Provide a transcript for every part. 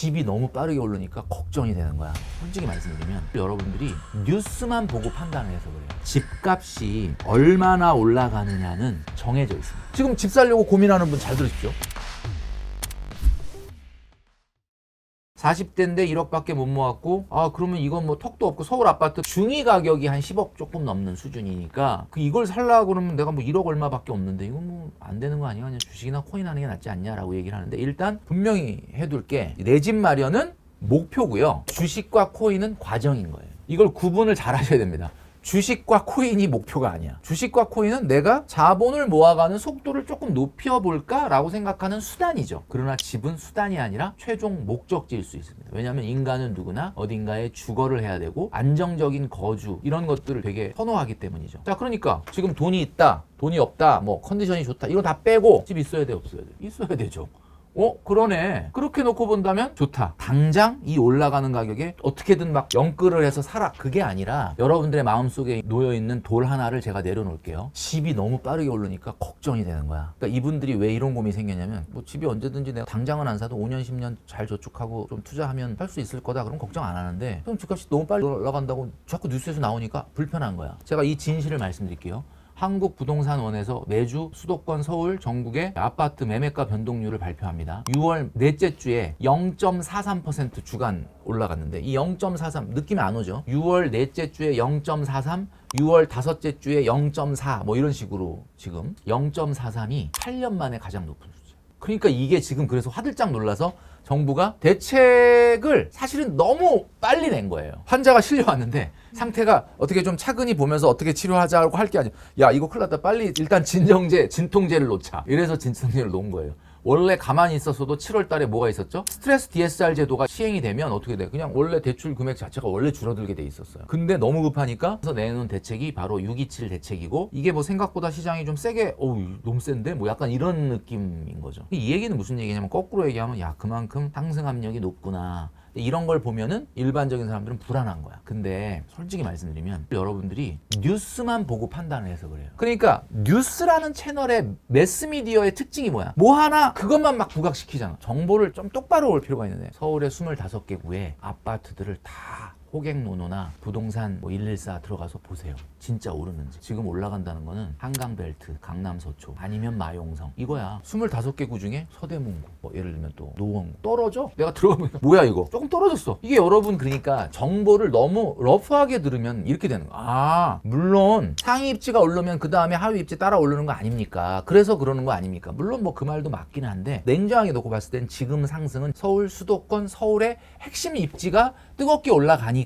집이 너무 빠르게 오르니까 걱정이 되는 거야. 솔직히 말씀드리면 여러분들이 뉴스만 보고 판단을 해서 그래요. 집값이 얼마나 올라가느냐는 정해져 있습니다. 지금 집 살려고 고민하는 분 잘 들으십시오. 40대인데 1억밖에 못 모았고, 그러면 이건 뭐 턱도 없고 서울 아파트 중위 가격이 한 10억 조금 넘는 수준이니까 이걸 살려고 그러면 내가 뭐 1억 얼마밖에 없는데 이건 뭐 안 되는 거 아니야? 그냥 주식이나 코인 하는 게 낫지 않냐라고 얘기를 하는데, 일단 분명히 해둘 게 내 집 마련은 목표고요. 주식과 코인은 과정인 거예요. 이걸 구분을 잘 하셔야 됩니다. 주식과 코인이 목표가 아니야. 주식과 코인은 내가 자본을 모아가는 속도를 조금 높여볼까 라고 생각하는 수단이죠. 그러나 집은 수단이 아니라 최종 목적지일 수 있습니다. 왜냐하면 인간은 누구나 어딘가에 주거를 해야 되고 안정적인 거주 이런 것들을 되게 선호하기 때문이죠. 자, 그러니까 지금 돈이 있다, 돈이 없다, 뭐 컨디션이 좋다, 이거 다 빼고 집 있어야 돼, 없어야 돼? 있어야 되죠. 그러네. 그렇게 놓고 본다면 좋다. 당장 이 올라가는 가격에 어떻게든 막 영끌을 해서 살아. 그게 아니라 여러분들의 마음속에 놓여있는 돌 하나를 제가 내려놓을게요. 집이 너무 빠르게 오르니까 걱정이 되는 거야. 그러니까 이분들이 왜 이런 고민이 생겼냐면, 뭐 집이 언제든지 내가 당장은 안 사도 5년, 10년 잘 저축하고 좀 투자하면 살 수 있을 거다. 그럼 걱정 안 하는데, 그럼 집값이 너무 빨리 올라간다고 자꾸 뉴스에서 나오니까 불편한 거야. 제가 이 진실을 말씀드릴게요. 한국부동산원에서 매주 수도권, 서울, 전국의 아파트 매매가 변동률을 발표합니다. 6월 넷째 주에 0.43% 주간 올라갔는데, 이 0.43 느낌이 안 오죠? 6월 넷째 주에 0.43, 6월 다섯째 주에 0.4 뭐 이런 식으로 지금 0.43이 8년 만에 가장 높은 수준. 그러니까 이게 지금 그래서 화들짝 놀라서 정부가 대책을 사실은 너무 빨리 낸 거예요. 환자가 실려왔는데 상태가 어떻게 좀 차근히 보면서 어떻게 치료하자고 할 게 아니라, 야 이거 큰일 났다, 빨리 일단 진통제를 놓자. 이래서 진통제를 놓은 거예요. 원래 가만히 있었어도 7월 달에 뭐가 있었죠? 스트레스 DSR 제도가 시행이 되면 어떻게 돼? 그냥 원래 대출 금액 자체가 원래 줄어들게 돼 있었어요. 근데 너무 급하니까 그래서 내놓은 대책이 바로 627 대책이고, 이게 뭐 생각보다 시장이 좀 세게 너무 센데? 뭐 약간 이런 느낌인 거죠. 이 얘기는 무슨 얘기냐면, 거꾸로 얘기하면 야 그만큼 상승 압력이 높구나. 이런 걸 보면은 일반적인 사람들은 불안한 거야. 근데 솔직히 말씀드리면 여러분들이 뉴스만 보고 판단을 해서 그래요. 그러니까 뉴스라는 채널의 매스미디어의 특징이 뭐야? 뭐 하나 그것만 막 부각시키잖아. 정보를 좀 똑바로 올 필요가 있는데, 서울의 25개 구의 아파트들을 다 호갱노노나 부동산 114 들어가서 보세요. 진짜 오르는지. 지금 올라간다는 거는 한강벨트, 강남서초, 아니면 마용성, 이거야. 25개 구 중에 서대문구, 예를 들면 또 노원구 떨어져. 내가 들어보면 뭐야 이거? 조금 떨어졌어. 이게 여러분, 그러니까 정보를 너무 러프하게 들으면 이렇게 되는 거야. 물론 상위 입지가 오르면 그 다음에 하위 입지 따라 오르는 거 아닙니까? 그래서 그러는 거 아닙니까? 물론 뭐 그 말도 맞긴 한데, 냉정하게 놓고 봤을 땐 지금 상승은 서울 수도권, 서울의 핵심 입지가 뜨겁게 올라가니까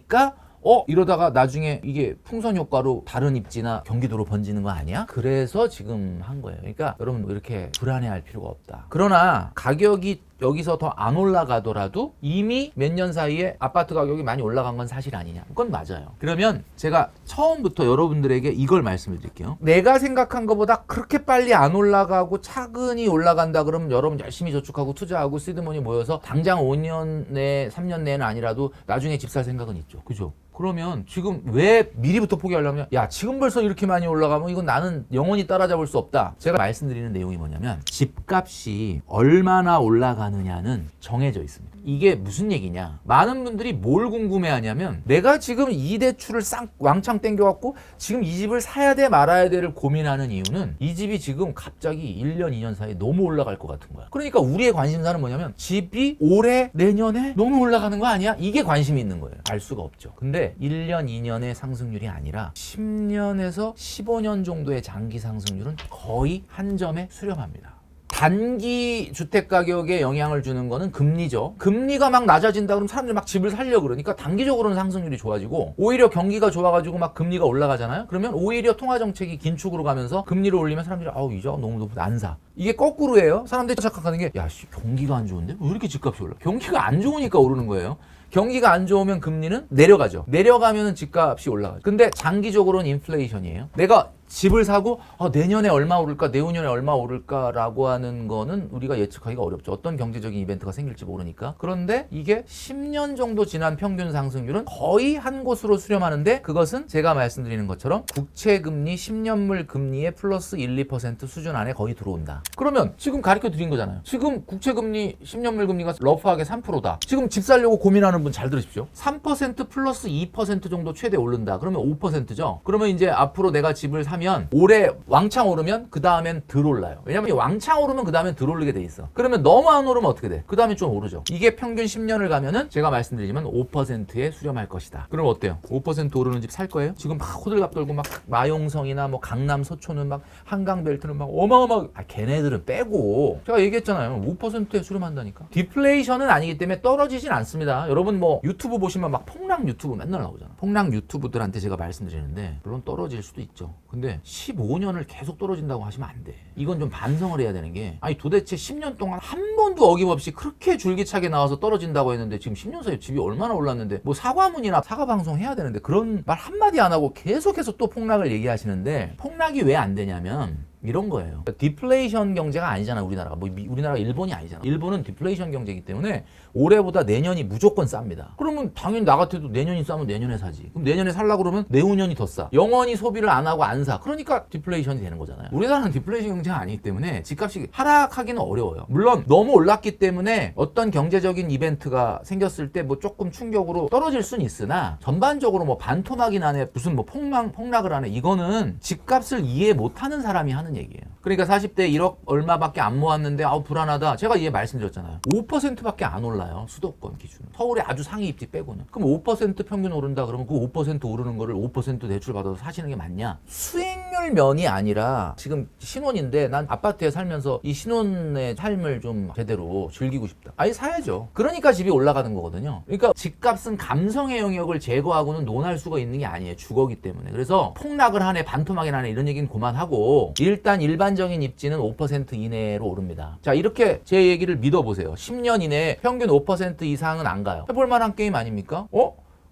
이러다가 나중에 이게 풍선 효과로 다른 입지나 경기도로 번지는 거 아니야? 그래서 지금 한 거예요. 그러니까 여러분 뭐 이렇게 불안해할 필요가 없다. 그러나 가격이 여기서 더 안 올라가더라도 이미 몇 년 사이에 아파트 가격이 많이 올라간 건 사실 아니냐? 그건 맞아요. 그러면 제가 처음부터 여러분들에게 이걸 말씀을 드릴게요. 내가 생각한 것보다 그렇게 빨리 안 올라가고 차근히 올라간다 그러면 여러분 열심히 저축하고 투자하고 시드머니 모여서 당장 5년 내, 3년 내는 아니라도 나중에 집 살 생각은 있죠. 그죠? 그러면 지금 왜 미리부터 포기하려면, 야 지금 벌써 이렇게 많이 올라가면 이건 나는 영원히 따라잡을 수 없다. 제가 말씀드리는 내용이 뭐냐면, 집값이 얼마나 올라가느냐는 정해져 있습니다. 이게 무슨 얘기냐? 많은 분들이 뭘 궁금해하냐면, 내가 지금 이 대출을 왕창 땡겨갖고 지금 이 집을 사야 돼 말아야 돼를 고민하는 이유는, 이 집이 지금 갑자기 1년 2년 사이에 너무 올라갈 것 같은 거야. 그러니까 우리의 관심사는 뭐냐면, 집이 올해 내년에 너무 올라가는 거 아니야? 이게 관심이 있는 거예요. 알 수가 없죠. 근데 1년 2년의 상승률이 아니라 10년에서 15년 정도의 장기 상승률은 거의 한 점에 수렴합니다. 단기 주택 가격에 영향을 주는 거는 금리죠. 금리가 막 낮아진다 그러면 사람들이 막 집을 살려고 그러니까 단기적으로는 상승률이 좋아지고, 오히려 경기가 좋아가지고 막 금리가 올라가잖아요. 그러면 오히려 통화정책이 긴축으로 가면서 금리를 올리면 사람들이 이자가 너무 높아 안 사. 이게 거꾸로예요. 사람들이 착각하는 게, 경기가 안 좋은데 왜 이렇게 집값이 올라? 경기가 안 좋으니까 오르는 거예요. 경기가 안 좋으면 금리는 내려가죠. 내려가면은 집값이 올라가죠. 근데 장기적으로는 인플레이션이에요. 내가 집을 사고 내년에 얼마 오를까 내후년에 얼마 오를까라고 하는 거는 우리가 예측하기가 어렵죠. 어떤 경제적인 이벤트가 생길지 모르니까. 그런데 이게 10년 정도 지난 평균 상승률은 거의 한 곳으로 수렴하는데 그것은 제가 말씀드리는 것처럼 국채금리 10년물 금리의 플러스 1, 2% 수준 안에 거의 들어온다. 그러면 지금 가르쳐 드린 거잖아요. 지금 국채금리 10년물 금리가 러프하게 3%다. 지금 집 살려고 고민하는 분 잘 들으십시오. 3% 플러스 2% 정도 최대 오른다. 그러면 5%죠. 그러면 이제 앞으로 내가 집을 사면 올해 왕창 오르면 그 다음엔 덜 올라요. 왜냐면 왕창 오르면 그 다음엔 덜 오르게 돼 있어. 그러면 너무 안 오르면 어떻게 돼? 그 다음에 좀 오르죠. 이게 평균 10년을 가면은 제가 말씀드리지만 5%에 수렴할 것이다. 그럼 어때요? 5% 오르는 집 살 거예요? 지금 막 호들갑 떨고 막 마용성이나 뭐 강남 서초는 막 한강벨트는 막 어마어마 걔네들은 빼고 제가 얘기했잖아요. 5%에 수렴한다니까. 디플레이션은 아니기 때문에 떨어지진 않습니다. 여러분 뭐 유튜브 보시면 막 폭락 유튜브 맨날 나오잖아. 폭락 유튜브들한테 제가 말씀드리는데 물론 떨어질 수도 있죠. 근데 15년을 계속 떨어진다고 하시면 안 돼. 이건 좀 반성을 해야 되는 게 아니 도대체 10년 동안 한 번도 어김없이 그렇게 줄기차게 나와서 떨어진다고 했는데 지금 10년 사이에 집이 얼마나 올랐는데 뭐 사과문이나 사과방송 해야 되는데 그런 말 한마디 안 하고 계속해서 또 폭락을 얘기하시는데 폭락이 왜 안 되냐면 이런 거예요. 디플레이션 경제가 아니잖아 우리나라가. 뭐 우리나라가 일본이 아니잖아. 일본은 디플레이션 경제이기 때문에 올해보다 내년이 무조건 쌉니다. 그러면 당연히 나 같아도 내년이 싸면 내년에 사지. 그럼 내년에 살려고 그러면 내후년이 더 싸. 영원히 소비를 안 하고 안 사. 그러니까 디플레이션이 되는 거잖아요. 우리나라는 디플레이션 경제가 아니기 때문에 집값이 하락하기는 어려워요. 물론 너무 올랐기 때문에 어떤 경제적인 이벤트가 생겼을 때 뭐 조금 충격으로 떨어질 수는 있으나 전반적으로 뭐 반토막이 나네 무슨 뭐 폭락을 하네 이거는 집값을 이해 못하는 사람이 하는 얘기예요. 그러니까 40대 1억 얼마밖에 안 모았는데 불안하다. 제가 이해 말씀드렸잖아요. 5%밖에 안 올라요. 수도권 기준. 서울의 아주 상위 입지 빼고는. 그럼 5% 평균 오른다 그러면 그 5% 오르는 거를 5% 대출 받아서 사시는 게 맞냐? 수익률 면이 아니라 지금 신혼인데 난 아파트에 살면서 이 신혼의 삶을 좀 제대로 즐기고 싶다. 아예 사야죠. 그러니까 집이 올라가는 거거든요. 그러니까 집값은 감성의 영역을 제거하고는 논할 수가 있는 게 아니에요. 주거기 때문에. 그래서 폭락을 하네 반토막이 나네 이런 얘기는 그만하고 일단 일반적인 입지는 5% 이내로 오릅니다. 자 이렇게 제 얘기를 믿어보세요. 10년 이내에 평균 5% 이상은 안 가요. 해볼 만한 게임 아닙니까?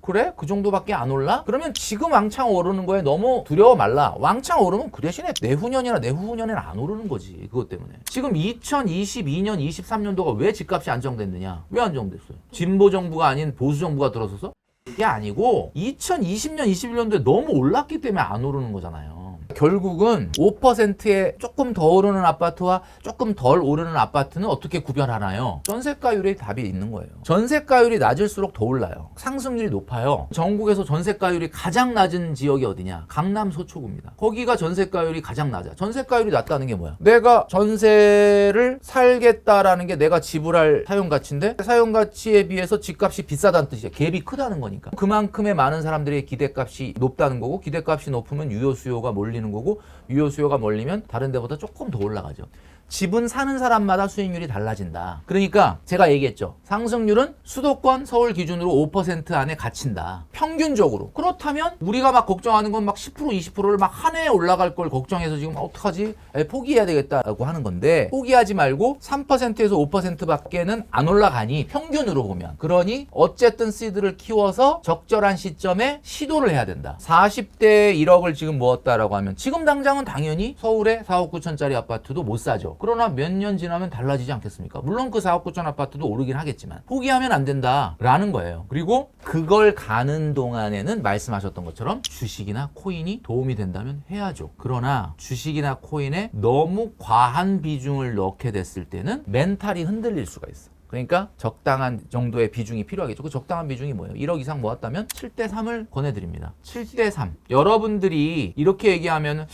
그래? 그 정도밖에 안 올라? 그러면 지금 왕창 오르는 거에 너무 두려워 말라. 왕창 오르면 그 대신에 내후년이나 내후년에는 안 오르는 거지. 그것 때문에. 지금 2022년, 23년도가 왜 집값이 안정됐느냐? 왜 안정됐어요? 진보 정부가 아닌 보수 정부가 들어서서? 이게 아니고 2020년, 21년도에 너무 올랐기 때문에 안 오르는 거잖아요. 결국은 5%에 조금 더 오르는 아파트와 조금 덜 오르는 아파트는 어떻게 구별하나요? 전세가율에 답이 있는 거예요. 전세가율이 낮을수록 더 올라요. 상승률이 높아요. 전국에서 전세가율이 가장 낮은 지역이 어디냐? 강남 서초구입니다. 거기가 전세가율이 가장 낮아. 전세가율이 낮다는 게 뭐야? 내가 전세를 살겠다라는 게 내가 지불할 사용가치인데 사용가치에 비해서 집값이 비싸다는 뜻이야. 갭이 크다는 거니까. 그만큼의 많은 사람들의 기대값이 높다는 거고 기대값이 높으면 유효 수요가 몰리는 거고 유효 수요가 몰리면 다른 데보다 조금 더 올라가죠. 집은 사는 사람마다 수익률이 달라진다. 그러니까 제가 얘기했죠. 상승률은 수도권 서울 기준으로 5% 안에 갇힌다. 평균적으로. 그렇다면 우리가 막 걱정하는 건 막 10% 20%를 막 한 해에 올라갈 걸 걱정해서 지금 어떡하지? 포기해야 되겠다라고 하는 건데 포기하지 말고 3%에서 5%밖에는 안 올라가니 평균으로 보면. 그러니 어쨌든 씨드를 키워서 적절한 시점에 시도를 해야 된다. 40대에 1억을 지금 모았다라고 하면 지금 당장은 당연히 서울에 4억 9천짜리 아파트도 못 사죠. 그러나 몇 년 지나면 달라지지 않겠습니까? 물론 그 4억 9천 아파트도 오르긴 하겠지만 포기하면 안 된다라는 거예요. 그리고 그걸 가는 동안에는 말씀하셨던 것처럼 주식이나 코인이 도움이 된다면 해야죠. 그러나 주식이나 코인에 너무 과한 비중을 넣게 됐을 때는 멘탈이 흔들릴 수가 있어. 그러니까 적당한 정도의 비중이 필요하겠죠. 그 적당한 비중이 뭐예요? 1억 이상 모았다면 7대3을 권해드립니다. 7대3. 여러분들이 이렇게 얘기하면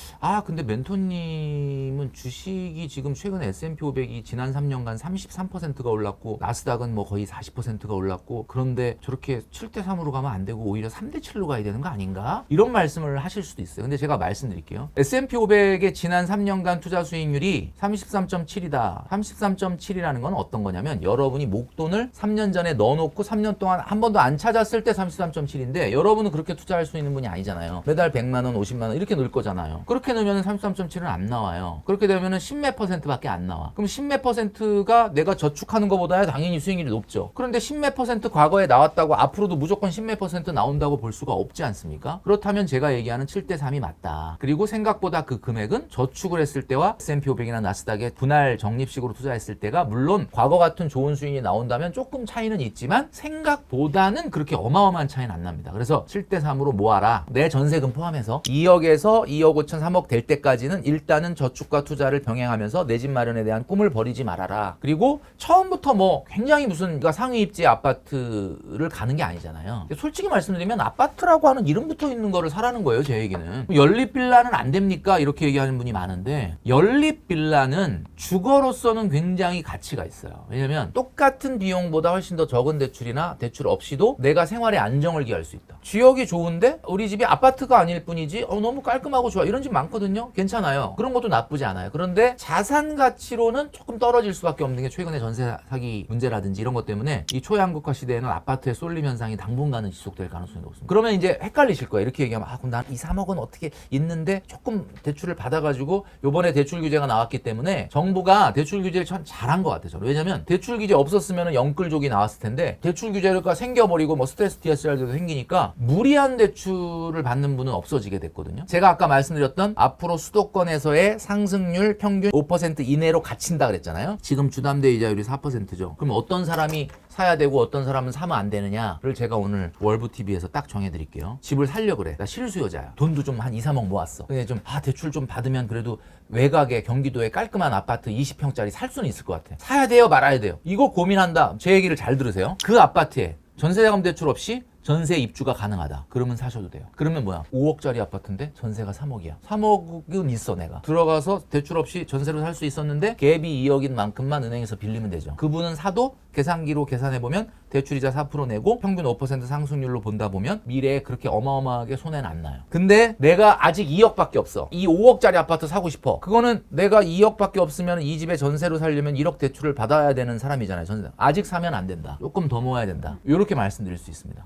근데 멘토님은 주식이 지금 최근에 S&P 500이 지난 3년간 33%가 올랐고 나스닥은 뭐 거의 40%가 올랐고 그런데 저렇게 7대3으로 가면 안 되고 오히려 3대7로 가야 되는 거 아닌가? 이런 말씀을 하실 수도 있어요. 근데 제가 말씀드릴게요. S&P 500의 지난 3년간 투자 수익률이 33.7이다. 33.7이라는 건 어떤 거냐면 여러분이 여러분이 목돈을 3년 전에 넣어놓고 3년 동안 한 번도 안 찾았을 때 33.7인데 여러분은 그렇게 투자할 수 있는 분이 아니잖아요. 매달 100만 원, 50만 원 이렇게 넣을 거잖아요. 그렇게 넣으면 33.7은 안 나와요. 그렇게 되면 10몇 %밖에 안 나와. 그럼 10몇 %가 내가 저축하는 것보다 당연히 수익률이 높죠. 그런데 10몇 % 과거에 나왔다고 앞으로도 무조건 10몇 % 나온다고 볼 수가 없지 않습니까? 그렇다면 제가 얘기하는 7대 3이 맞다. 그리고 생각보다 그 금액은 저축을 했을 때와 S&P 500이나 나스닥에 분할 적립식으로 투자했을 때가 물론 과거 같은 좋은 수익이 나온다면 조금 차이는 있지만 생각보다는 그렇게 어마어마한 차이는 안 납니다. 그래서 7대 3으로 모아라. 내 전세금 포함해서 2억에서 2억 5천 3억 될 때까지는 일단은 저축과 투자를 병행하면서 내 집 마련에 대한 꿈을 버리지 말아라. 그리고 처음부터 뭐 굉장히 무슨 상위 입지 아파트를 가는 게 아니잖아요. 솔직히 말씀드리면 아파트라고 하는 이름 붙어 있는 거를 사라는 거예요, 제 얘기는. 연립 빌라는 안 됩니까? 이렇게 얘기하는 분이 많은데 연립 빌라는 주거로서는 굉장히 가치가 있어요. 왜냐면 똑같은 비용보다 훨씬 더 적은 대출이나 대출 없이도 내가 생활의 안정을 기할 수 있다. 지역이 좋은데 우리 집이 아파트가 아닐 뿐이지 너무 깔끔하고 좋아 이런 집 많거든요. 괜찮아요. 그런 것도 나쁘지 않아요. 그런데 자산 가치로는 조금 떨어질 수밖에 없는 게 최근에 전세 사기 문제라든지 이런 것 때문에 이 초양극화 시대에는 아파트의 쏠림 현상이 당분간은 지속될 가능성이 높습니다. 그러면 이제 헷갈리실 거예요. 이렇게 얘기하면 그럼 난 이 3억은 어떻게 있는데 조금 대출을 받아가지고 요번에 대출 규제가 나왔기 때문에 정부가 대출 규제를 참 잘한 것 같아요. 저는. 왜냐면 대출 규제 없었으면 영끌족이 나왔을 텐데 대출 규제가 생겨버리고 뭐 스트레스 DSR도 생기니까 무리한 대출을 받는 분은 없어지게 됐거든요. 제가 아까 말씀드렸던 앞으로 수도권에서의 상승률 평균 5% 이내로 갇힌다 그랬잖아요. 지금 주담대 이자율이 4%죠. 그럼 어떤 사람이 사야 되고 어떤 사람은 사면 안 되느냐를 제가 오늘 월부TV에서 딱 정해드릴게요. 집을 살려 그래. 나 실수요자야. 돈도 좀 한 2, 3억 모았어. 근데 좀 대출 좀 받으면 그래도 외곽에 경기도에 깔끔한 아파트 20평짜리 살 수는 있을 것 같아. 사야 돼요 말아야 돼요. 이거 고민한다. 제 얘기를 잘 들으세요. 그 아파트에 전세자금 대출 없이 전세 입주가 가능하다. 그러면 사셔도 돼요. 그러면 뭐야? 5억짜리 아파트인데 전세가 3억이야. 3억은 있어 내가. 들어가서 대출 없이 전세로 살 수 있었는데 갭이 2억인 만큼만 은행에서 빌리면 되죠. 그분은 사도 계산기로 계산해보면 대출이자 4% 내고 평균 5% 상승률로 본다 보면 미래에 그렇게 어마어마하게 손해는 안 나요. 근데 내가 아직 2억밖에 없어. 이 5억짜리 아파트 사고 싶어. 그거는 내가 2억밖에 없으면 이 집에 전세로 살려면 1억 대출을 받아야 되는 사람이잖아요. 전세. 아직 사면 안 된다. 조금 더 모아야 된다. 이렇게 말씀드릴 수 있습니다.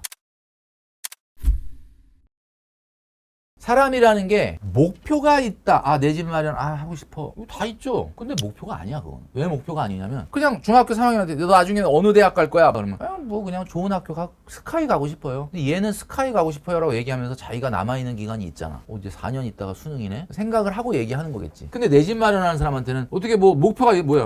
사람이라는 게 목표가 있다. 내 집 마련 하고 싶어. 이거 다 있죠. 근데 목표가 아니야 그건. 왜 목표가 아니냐면 그냥 중학교 3학년한테 너 나중에 어느 대학 갈 거야? 그러면 뭐 그냥 좋은 학교 스카이 가고 싶어요. 근데 얘는 스카이 가고 싶어요 라고 얘기하면서 자기가 남아있는 기간이 있잖아. 이제 4년 있다가 수능이네. 생각을 하고 얘기하는 거겠지. 근데 내 집 마련하는 사람한테는 어떻게 뭐 목표가 뭐야?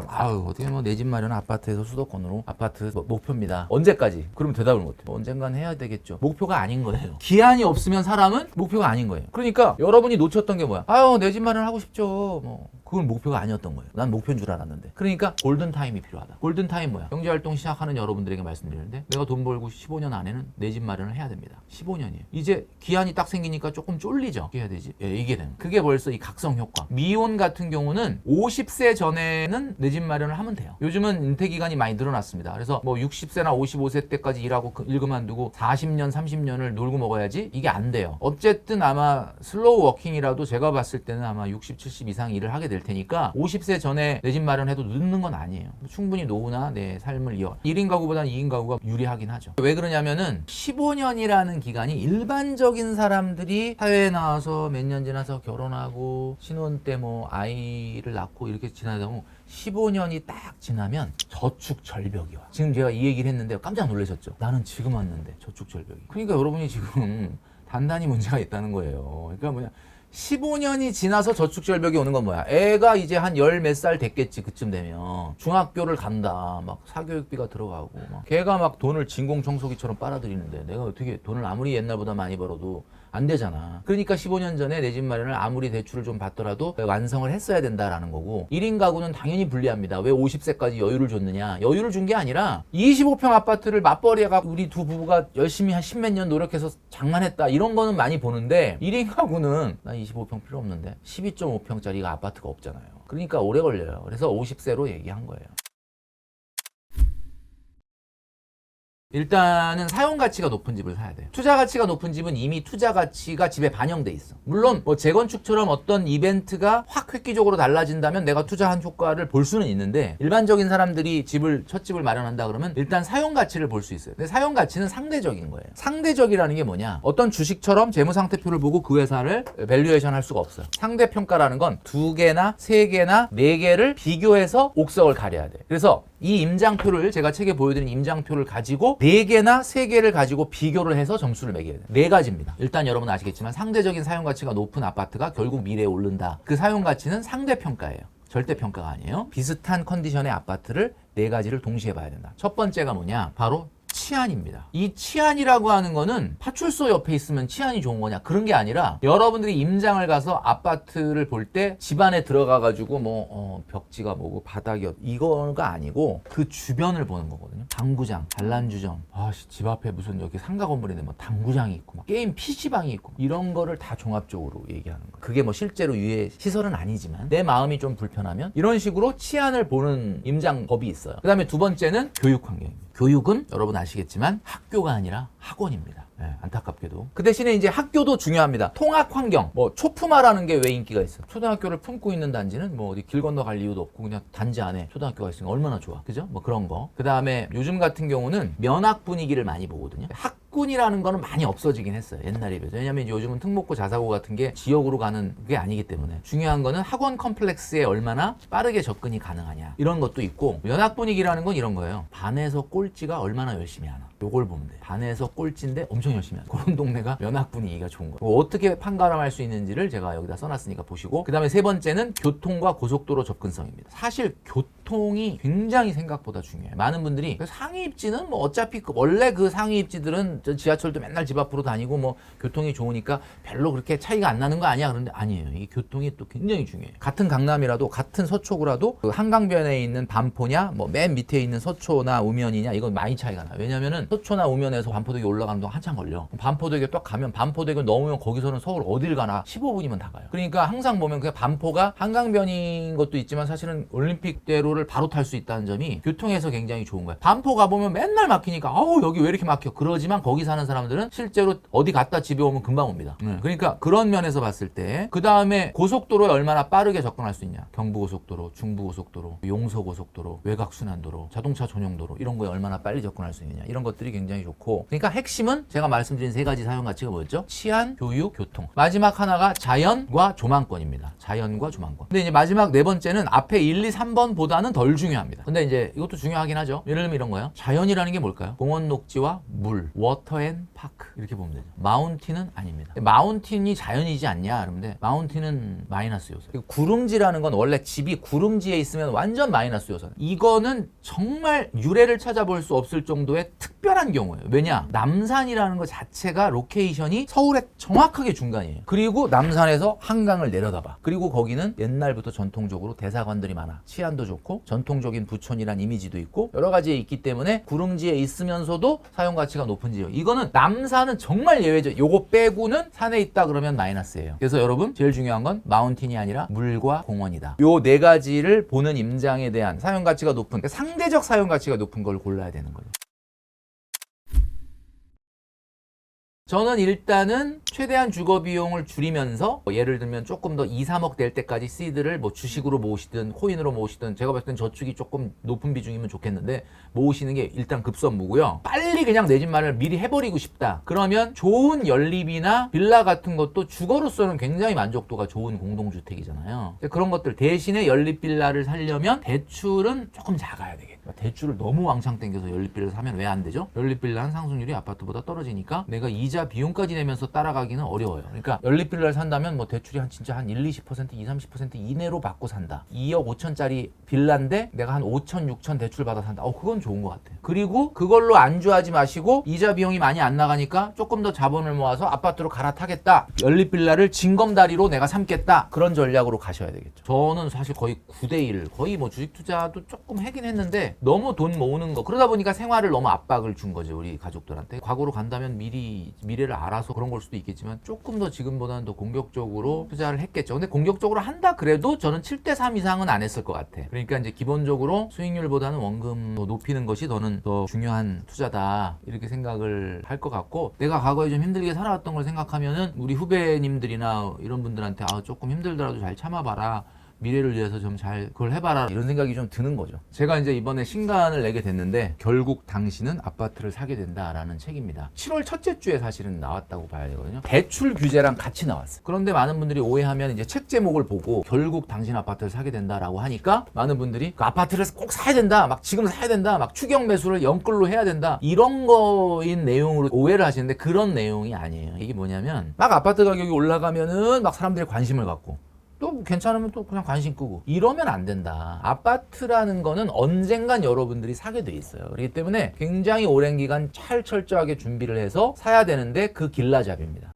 어떻게 뭐 내 집 마련 아파트에서 수도권으로 아파트 목표입니다. 언제까지? 그럼 대답을 못해. 언젠간 해야 되겠죠. 목표가 아닌 거예요. 기한이 없으면 사람은 목표가 아닌 거예요. 그러니까 여러분이 놓쳤던 게 뭐야? 내 집 마련 하고 싶죠. 그건 목표가 아니었던 거예요. 난 목표인 줄 알았는데. 그러니까 골든타임이 필요하다. 골든타임 뭐야? 경제활동 시작하는 여러분들에게 말씀드리는데 내가 돈 벌고 15년 안에는 내 집 마련을 해야 됩니다. 15년이에요. 이제 기한이 딱 생기니까 조금 쫄리죠. 어떻게 해야 되지? 이게 되는. 그게 벌써 이 각성 효과. 미혼 같은 경우는 50세 전에는 내 집 마련을 하면 돼요. 요즘은 은퇴 기간이 많이 늘어났습니다. 그래서 뭐 60세나 55세 때까지 일하고 일 그만두고 40년, 30년을 놀고 먹어야지 이게 안 돼요. 어쨌든 아마 슬로우 워킹이라도 제가 봤을 때는 아마 60, 70 이상 일을 하게 될 테니까 50세 전에 내 집 마련해도 늦는 건 아니에요. 충분히 노후나 내 삶을 1인 가구보다는 2인 가구가 유리하긴 하죠. 왜 그러냐면은 15년이라는 기간이 일반적인 사람들이 사회에 나와서 몇 년 지나서 결혼하고 신혼 때 뭐 아이를 낳고 이렇게 지나다 보면 15년이 딱 지나면 저축 절벽이 와. 지금 제가 이 얘기를 했는데 깜짝 놀라셨죠? 나는 지금 왔는데 저축 절벽이. 그러니까 여러분이 지금 단단히 문제가 있다는 거예요. 그러니까 뭐냐? 15년이 지나서 저축 절벽이 오는 건 뭐야? 애가 이제 한 열 몇 살 됐겠지. 그쯤 되면 중학교를 간다. 막 사교육비가 들어가고 막 걔가 막 돈을 진공청소기처럼 빨아들이는데 내가 어떻게 돈을 아무리 옛날보다 많이 벌어도 안 되잖아. 그러니까 15년 전에 내 집 마련을 아무리 대출을 좀 받더라도 완성을 했어야 된다라는 거고 1인 가구는 당연히 불리합니다. 왜 50세까지 여유를 줬느냐? 여유를 준 게 아니라 25평 아파트를 맞벌이해가 우리 두 부부가 열심히 한 10몇 년 노력해서 장만했다. 이런 거는 많이 보는데 1인 가구는 나 25평 필요 없는데 12.5평짜리가 아파트가 없잖아요. 그러니까 오래 걸려요. 그래서 50세로 얘기한 거예요. 일단은 사용 가치가 높은 집을 사야 돼요. 투자 가치가 높은 집은 이미 투자 가치가 집에 반영돼 있어. 물론 뭐 재건축처럼 어떤 이벤트가 확 획기적으로 달라진다면 내가 투자한 효과를 볼 수는 있는데, 일반적인 사람들이 첫 집을 마련한다 그러면 일단 사용 가치를 볼 수 있어요. 근데 사용 가치는 상대적인 거예요. 상대적이라는 게 뭐냐? 어떤 주식처럼 재무 상태표를 보고 그 회사를 밸류에이션 할 수가 없어요. 상대 평가라는 건 2개나 3개나 4개를 비교해서 옥석을 가려야 돼. 그래서 이 임장표를, 제가 책에 보여드린 임장표를 가지고 4개나 3개를 가지고 비교를 해서 점수를 매겨야 돼요. 4가지입니다. 일단 여러분 아시겠지만 상대적인 사용가치가 높은 아파트가 결국 미래에 오른다. 그 사용가치는 상대평가예요. 절대평가가 아니에요. 비슷한 컨디션의 아파트를 4가지를 동시에 봐야 된다. 첫 번째가 뭐냐? 바로 치안입니다. 이 치안이라고 하는 거는 파출소 옆에 있으면 치안이 좋은 거냐, 그런 게 아니라 여러분들이 임장을 가서 아파트를 볼 때 집 안에 들어가 가지고 벽지가 뭐고 바닥이 이거가 아니고 그 주변을 보는 거거든요. 당구장, 단란주점, 집 앞에 무슨 여기 상가 건물인데 뭐 당구장이 있고 막 게임 PC방이 있고 이런 거를 다 종합적으로 얘기하는 거예요. 그게 뭐 실제로 유해 시설은 아니지만 내 마음이 좀 불편하면 이런 식으로 치안을 보는 임장법이 있어요. 그 다음에 두 번째는 교육 환경입니다. 교육은 여러분 아시겠지만 학교가 아니라 학원입니다. 네, 안타깝게도. 그 대신에 이제 학교도 중요합니다. 통학 환경, 초품화라는 게 왜 인기가 있어? 초등학교를 품고 있는 단지는 뭐 어디 길 건너 갈 이유도 없고 그냥 단지 안에 초등학교가 있으니까 얼마나 좋아, 그죠? 뭐 그런 거. 그 다음에 요즘 같은 경우는 면학 분위기를 많이 보거든요. 학군이라는 거는 많이 없어지긴 했어요, 옛날에 비해서. 왜냐면 요즘은 특목고 자사고 같은 게 지역으로 가는 게 아니기 때문에. 중요한 거는 학원 컴플렉스에 얼마나 빠르게 접근이 가능하냐, 이런 것도 있고, 면학 분위기라는 건 이런 거예요. 반에서 꼴찌가 얼마나 열심히 하나, 요걸 보면 돼. 반에서 꼴찌인데 엄청 열심히 하는 그런 동네가 면학 분위기가 좋은 거예요. 어떻게 판가름할 수 있는지를 제가 여기다 써놨으니까 보시고. 그 다음에 세 번째는 교통과 고속도로 접근성입니다. 사실 교통이 굉장히 생각보다 중요해요. 많은 분들이 상위 입지는 뭐 어차피 원래 그 상위 입지들은 지하철도 맨날 집 앞으로 다니고 뭐 교통이 좋으니까 별로 그렇게 차이가 안 나는 거 아니야? 그런데 아니에요. 이 교통이 또 굉장히 중요해요. 같은 강남이라도, 같은 서초구라도 그 한강변에 있는 반포냐 뭐 맨 밑에 있는 서초나 우면이냐, 이건 많이 차이가 나요. 왜냐면은 서초나 우면에서 반포대교 올라가는 동안 한참 걸려. 반포대교 딱 가면, 반포대교 넘으면 거기서는 서울 어딜 가나 15분이면 다 가요. 그러니까 항상 보면 그냥 반포가 한강변인 것도 있지만 사실은 올림픽대로를 바로 탈 수 있다는 점이 교통에서 굉장히 좋은 거예요. 반포 가보면 맨날 막히니까 여기 왜 이렇게 막혀? 그러지만 거기 사는 사람들은 실제로 어디 갔다 집에 오면 금방 옵니다. 그러니까 그런 면에서 봤을 때, 그 다음에 고속도로에 얼마나 빠르게 접근할 수 있냐, 경부고속도로, 중부고속도로, 용서고속도로, 외곽순환도로, 자동차 전용도로, 이런 거에 얼마나 빨리 접근할 수 있느냐, 이런 것들이 굉장히 좋고. 그러니까 핵심은 제가 말씀드린 3가지 사용 가치가 뭐였죠? 치안, 교육, 교통. 마지막 하나가 자연과 조망권입니다. 자연과 조망권. 근데 이제 마지막 4번째는 앞에 1, 2, 3번보다는 덜 중요합니다. 근데 이제 이것도 중요하긴 하죠. 예를 들면 이런 거예요. 자연이라는 게 뭘까요? 공원 녹지와 물, 워터 앤 파크, 이렇게 보면 되죠. 마운틴은 아닙니다. 마운틴이 자연이지 않냐 그러는데, 마운틴은 마이너스 요소. 구름지라는 건 원래 집이 구름지에 있으면 완전 마이너스 요소. 이거는 정말 유래를 찾아볼 수 없을 정도의 특별한 경우예요. 왜냐? 남산이라는 것 자체가 로케이션이 서울의 정확하게 중간이에요. 그리고 남산에서 한강을 내려다봐. 그리고 거기는 옛날부터 전통적으로 대사관들이 많아. 치안도 좋고 전통적인 부촌이란 이미지도 있고 여러 가지 있기 때문에 구름지에 있으면서도 사용 가치가 높은 지역. 이거는 남산은 정말 예외죠. 요거 빼고는 산에 있다 그러면 마이너스예요. 그래서 여러분, 제일 중요한 건 마운틴이 아니라 물과 공원이다. 요 4가지를 보는 임장에 대한 사용 가치가 높은, 그러니까 상대적 사용 가치가 높은 걸 골라야 되는 거죠. 저는 일단은 최대한 주거 비용을 줄이면서 예를 들면 조금 더 2, 3억 될 때까지 시드를 뭐 주식으로 모으시든 코인으로 모으시든, 제가 봤을 땐 저축이 조금 높은 비중이면 좋겠는데 모으시는 게 일단 급선무고요. 빨리 그냥 내 집 마련을 미리 해버리고 싶다 그러면 좋은 연립이나 빌라 같은 것도 주거로서는 굉장히 만족도가 좋은 공동주택이잖아요. 그런 것들 대신에 연립 빌라를 사려면 대출은 조금 작아야 되겠죠. 대출을 너무 왕창 땡겨서 연립 빌라를 사면 왜 안 되죠? 연립 빌라는 상승률이 아파트보다 떨어지니까 내가 이자 비용까지 내면서 따라가기는 어려워요. 그러니까 연립 빌라를 산다면 뭐 대출이 진짜 한 1, 20%, 2, 30% 이내로 받고 산다. 2억 5천짜리 빌라인데 내가 한 5천, 6천 대출 받아 산다. 그건 좋은 것 같아요. 그리고 그걸로 안주하지 마시고 이자 비용이 많이 안 나가니까 조금 더 자본을 모아서 아파트로 갈아타겠다. 연립 빌라를 징검다리로 내가 삼겠다. 그런 전략으로 가셔야 되겠죠. 저는 사실 거의 9대1, 거의 뭐 주식 투자도 조금 하긴 했는데 너무 돈 모으는 거, 그러다 보니까 생활을 너무 압박을 준 거죠, 우리 가족들한테. 과거로 간다면 미래를 알아서 그런 걸 수도 있겠죠. 있겠지만 조금 더 지금보다는 더 공격적으로 투자를 했겠죠. 근데 공격적으로 한다 그래도 저는 7대3 이상은 안 했을 것 같아. 그러니까 이제 기본적으로 수익률보다는 원금 높이는 것이 더는 더 중요한 투자다 이렇게 생각을 할 것 같고, 내가 과거에 좀 힘들게 살아왔던 걸 생각하면은 우리 후배님들이나 이런 분들한테 조금 힘들더라도 잘 참아봐라, 미래를 위해서 좀 잘 그걸 해봐라, 이런 생각이 좀 드는 거죠. 제가 이제 이번에 신간을 내게 됐는데 결국 당신은 아파트를 사게 된다라는 책입니다. 7월 첫째 주에 사실은 나왔다고 봐야 되거든요. 대출 규제랑 같이 나왔어요. 그런데 많은 분들이 오해하면 이제 책 제목을 보고 결국 당신 아파트를 사게 된다라고 하니까 많은 분들이 그 아파트를 꼭 사야 된다, 막 지금 사야 된다, 막 추경 매수를 연끌로 해야 된다, 이런 거인 내용으로 오해를 하시는데 그런 내용이 아니에요. 이게 뭐냐면 막 아파트 가격이 올라가면은 막 사람들이 관심을 갖고 또 괜찮으면 또 그냥 관심 끄고 이러면 안 된다. 아파트라는 거는 언젠간 여러분들이 사게 돼 있어요. 그렇기 때문에 굉장히 오랜 기간 철저하게 준비를 해서 사야 되는데 그 길라잡이입니다.